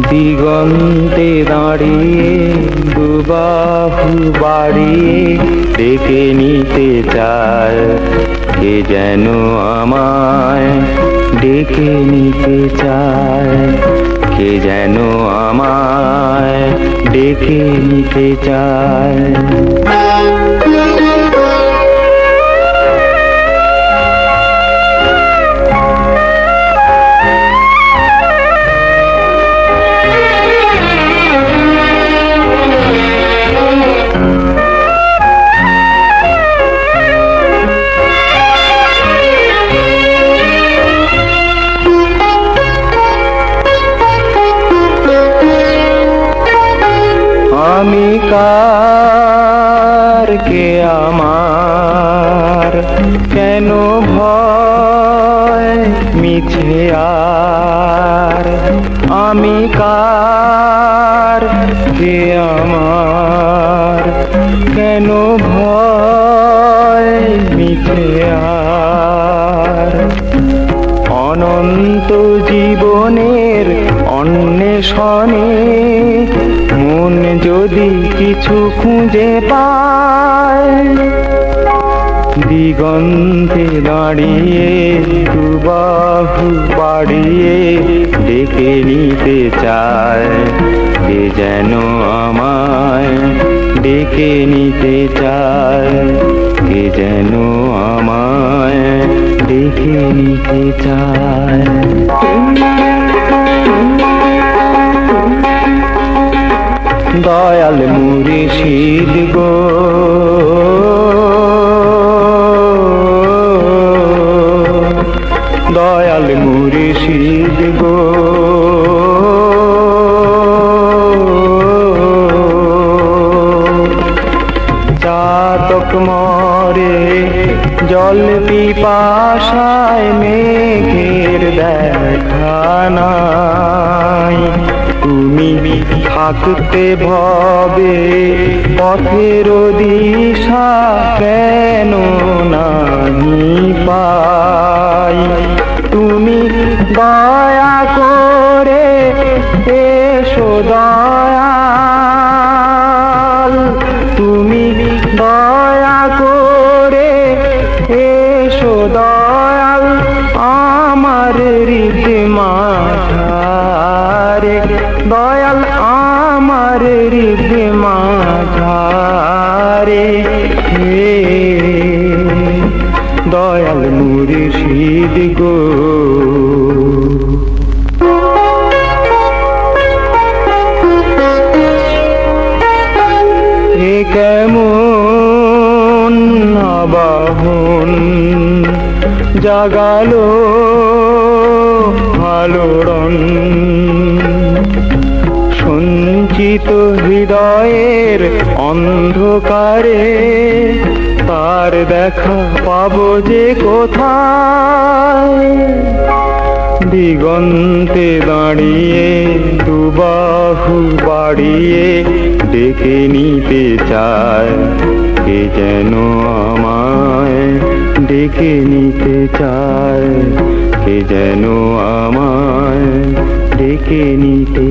দিগন্তে দাঁড়িয়ে দুবাহু বাড়িয়ে ডেকে নিতে চায় কে যেন আমায় ডেকে নিতে চায় কে যেন আমায় ডেকে নিতে চায় আমি কার কে আমার কেন ভয় মিছে আর আমি কার কে আমার কেন ভয় মিছে আর অনন্ত জীবনের অন্বেষণে মন যদি কিছু খুঁজে পায় দিগন্তে দাঁড়িয়ে দুবাহু বাড়িয়ে ডেকে নিতে চায় কে যেন আমায় ডেকে নিতে চায় কে যেন আমায় ডেকে নিতে চায় দয়াল মুর্শিদ গো দয়াল মুর্শিদ গো চাতক মরে জল পিপাসায় মেঘের দেখা নাই তুমি থাকতে ভবে পথের দিশা কেন নাহি পাই তুমি দয়া করে এসো দয়াল তুমি দয়া করে এসো দয়াল আমার হৃদয় মাঝারে দয়াল আমার হৃদয় মাঝারে হে দয়াল মুর্শিদ গো এ কেমন আবাহন জাগালো আলোড়ন সঞ্চিত হৃদয়ের অন্ধকারে তার দেখা পাবো যে কোথায় দিগন্তে দাঁড়িয়ে দুবাহু বাড়িয়ে ডেকে নিতে চায় কে যেন আমায় ডেকে নিতে চায় কে যেন আমায় ডেকে নিতে